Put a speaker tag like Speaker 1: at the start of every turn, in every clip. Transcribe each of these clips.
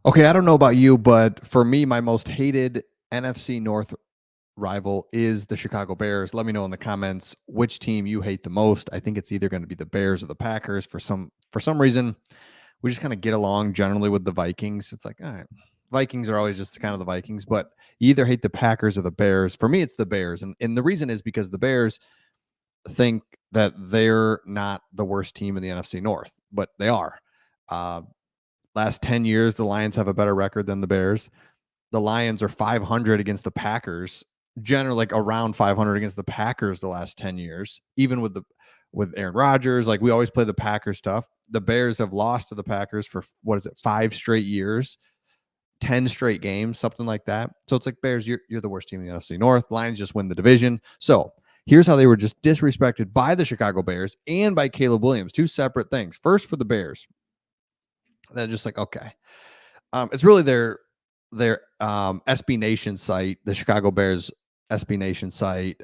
Speaker 1: Okay, I don't know about you, but for me, my most hated NFC North rival is the Chicago Bears. Let me know in the comments which team you hate the most. I think it's either going to be the Bears or the Packers. For some reason, we just kind of get along generally with the Vikings. It's like, all right, Vikings are always just kind of the Vikings, but you either hate the Packers or the Bears. For me, it's the Bears. And the reason is because the Bears think that they're not the worst team in the NFC North, but they are. Uh, Last 10 years, the Lions have a better record than the Bears. The Lions are 500 against the Packers, generally like around 500 against the Packers the last 10 years, even with Aaron Rodgers. Like we always play the Packers stuff. The Bears have lost to the Packers for what is it, 5 straight years, 10 straight games, something like that. So it's like Bears, you're the worst team in the NFC North. Lions just win the division. So here's how they were just disrespected by the Chicago Bears and by Caleb Williams. Two separate things. First for the Bears. They're just like, okay. It's really their SB Nation site, the Chicago Bears SB Nation site.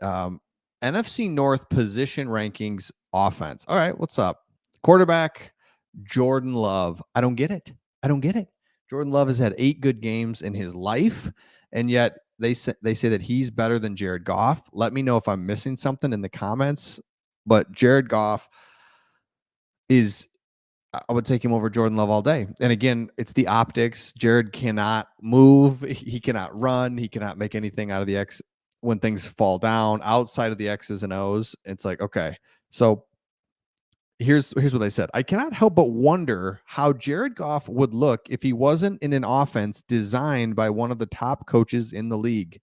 Speaker 1: NFC North position rankings offense. All right, what's up? Quarterback Jordan Love. I don't get it. I don't get it. Jordan Love has had 8 good games in his life, and yet they say that he's better than Jared Goff. Let me know if I'm missing something in the comments. But Jared Goff is I would take him over Jordan Love all day. And again, it's the optics. Jared cannot move. He cannot run. He cannot make anything out of the X when things fall down outside of the X's and O's. It's like, okay. So here's what they said. I cannot help but wonder how Jared Goff would look if he wasn't in an offense designed by one of the top coaches in the league.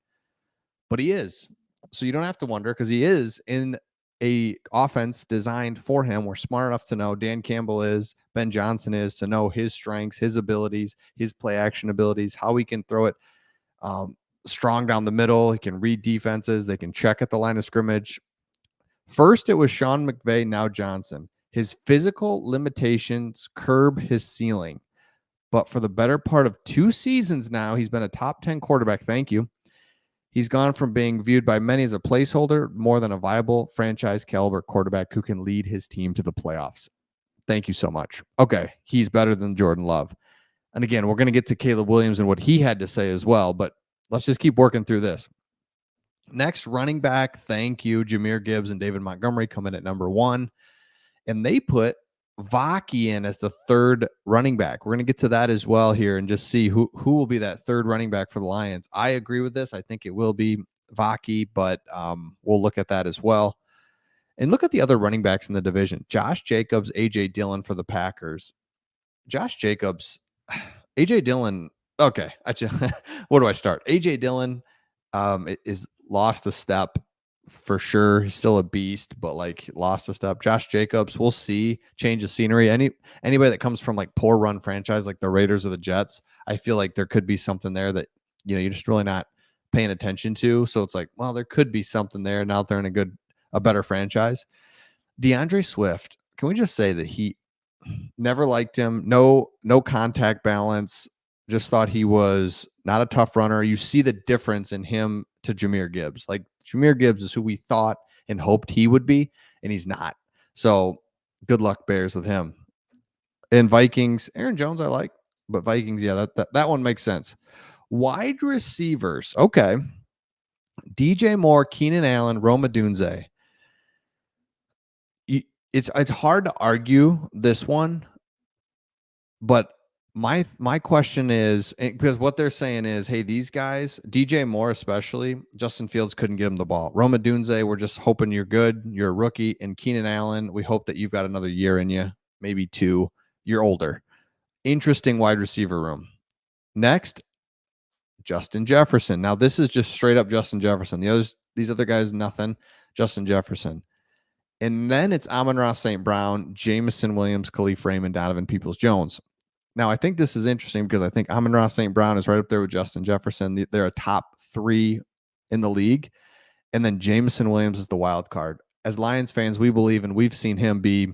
Speaker 1: But he is. So you don't have to wonder because he is in a offense designed for him. We're smart enough to know Dan Campbell is, Ben Johnson is, to know his strengths, his abilities, his play action abilities, how he can throw it strong down the middle. He can read defenses. They can check at the line of scrimmage. First, it was Sean McVay, now Johnson. His physical limitations curb his ceiling. But for the better part of 2 seasons now, he's been a top 10 quarterback. Thank you. He's gone from being viewed by many as a placeholder more than a viable franchise caliber quarterback who can lead his team to the playoffs. Thank you so much. Okay, he's better than Jordan Love. And again, we're going to get to Caleb Williams and what he had to say as well, but let's just keep working through this. Next, running back, thank you. Jahmyr Gibbs and David Montgomery come in at number 1. And they put Vaki in as the third running back. We're going to get to that as well here and just see who will be that third running back for the Lions. I agree with this. I think it will be Vaki, but we'll look at that as well. And look at the other running backs in the division. Josh Jacobs, A.J. Dillon for the Packers. Josh Jacobs, A.J. Dillon, okay. Where do I start? A.J. Dillon is lost a step for sure. He's still a beast, but like lost a step. Josh Jacobs, we'll see. Change of scenery. Anybody that comes from like poor run franchise like the Raiders or the Jets, I feel like there could be something there that you're just really not paying attention to. So it's like, well, there could be something there now that they're in a better franchise. DeAndre Swift, can we just say that he never liked him? No contact balance. Just thought he was not a tough runner. You see the difference in him to Jahmyr Gibbs. Like Jahmyr Gibbs is who we thought and hoped he would be, and he's not. So good luck, Bears, with him. And Vikings, Aaron Jones, I like, but Vikings, yeah, that one makes sense. Wide receivers, okay. DJ Moore, Keenan Allen, Roma Dunze. It's hard to argue this one, but my question is, because what they're saying is, hey, these guys, DJ Moore especially, Justin Fields couldn't get him the ball. Roma Dunze, we're just hoping you're good. You're a rookie. And Keenan Allen, we hope that you've got another year in you, maybe 2. You're older. Interesting wide receiver room. Next, Justin Jefferson. Now, this is just straight up Justin Jefferson. These other guys, nothing. Justin Jefferson. And then it's Amon-Ra St. Brown, Jameson Williams, Khalif Raymond, Donovan Peoples-Jones. Now, I think this is interesting because I think Amon-Ra St. Brown is right up there with Justin Jefferson. They're a top 3 in the league. And then Jameson Williams is the wild card. As Lions fans, we believe, and we've seen him be,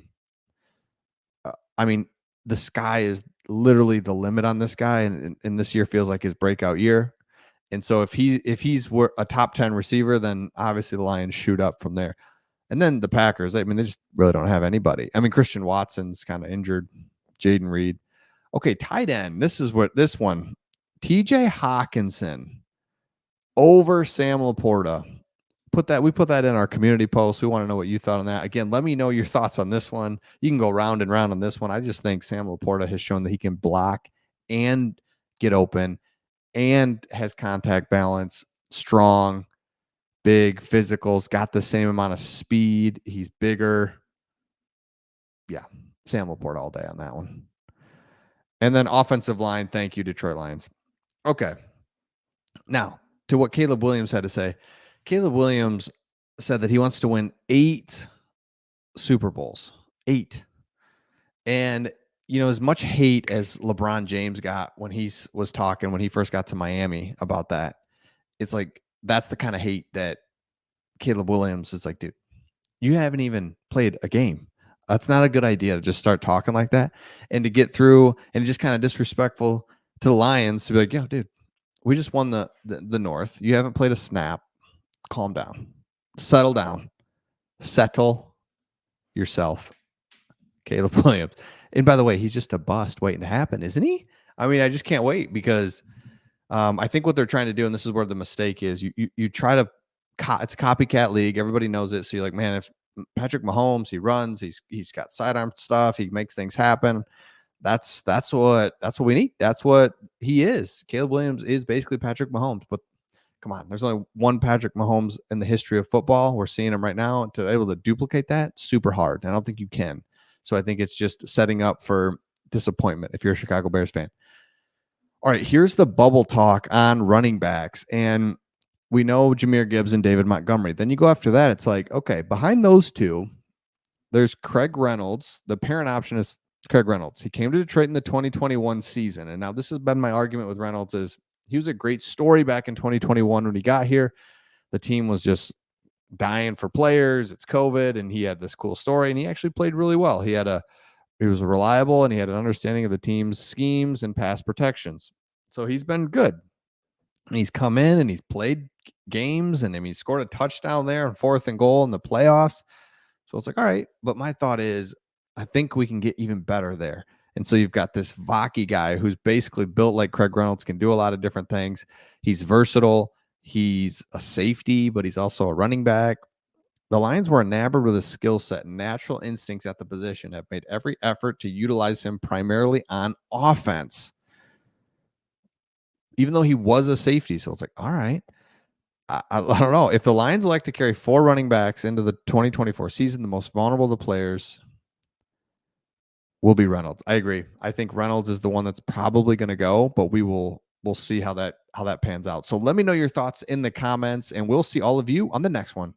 Speaker 1: the sky is literally the limit on this guy. And this year feels like his breakout year. And so if he's a top 10 receiver, then obviously the Lions shoot up from there. And then the Packers, they just really don't have anybody. Christian Watson's kind of injured. Jaden Reed. Okay, tight end. This one. TJ Hawkinson over Sam Laporta. We put that in our community post. We want to know what you thought on that. Again, let me know your thoughts on this one. You can go round and round on this one. I just think Sam Laporta has shown that he can block and get open and has contact balance, strong, big, physicals, got the same amount of speed. He's bigger. Yeah, Sam Laporta all day on that one. And then offensive line, thank you, Detroit Lions. Okay. Now, to what Caleb Williams had to say. Caleb Williams said that he wants to win 8 Super Bowls. 8. And as much hate as LeBron James got when he was talking when he first got to Miami about that, it's like that's the kind of hate that Caleb Williams is like, dude, you haven't even played a game. That's not a good idea to just start talking like that and to get through and just kind of disrespectful to the Lions to be like, yo, dude, we just won the North. You haven't played a snap. Calm down. Settle down. Settle yourself. Caleb Williams. And by the way, he's just a bust waiting to happen, isn't he? I mean, I just can't wait because I think what they're trying to do, and this is where the mistake is, you try to, it's a copycat league. Everybody knows it. So you're like, man, if Patrick Mahomes, he runs, he's got sidearm stuff, he makes things happen. That's what we need. That's what he is. Caleb Williams is basically Patrick Mahomes, but come on, there's only one Patrick Mahomes in the history of football. We're seeing him right now. To be able to duplicate that, super hard. I don't think you can. So I think it's just setting up for disappointment if you're a Chicago Bears fan. All right, here's the bubble talk on running backs. And we know Jahmyr Gibbs and David Montgomery. Then you go after that, it's like, okay, behind those two, there's Craig Reynolds. The parent option is Craig Reynolds. He came to Detroit in the 2021 season. And now this has been my argument with Reynolds is he was a great story back in 2021 when he got here. The team was just dying for players. It's COVID, and he had this cool story, and he actually played really well. He was reliable, and he had an understanding of the team's schemes and pass protections. So he's been good. And he's come in and he's played games, and he scored a touchdown there on 4th and goal in the playoffs. So it's like, all right. But my thought is, I think we can get even better there. And so you've got this Vaki guy who's basically built like Craig Reynolds, can do a lot of different things. He's versatile. He's a safety, but he's also a running back. The Lions were enamored with his skill set and natural instincts at the position, have made every effort to utilize him primarily on offense, even though he was a safety. So it's like, all right. I don't know. If the Lions elect to carry 4 running backs into the 2024 season, the most vulnerable of the players will be Reynolds. I agree. I think Reynolds is the one that's probably going to go, but we'll see how that pans out. So let me know your thoughts in the comments, and we'll see all of you on the next one.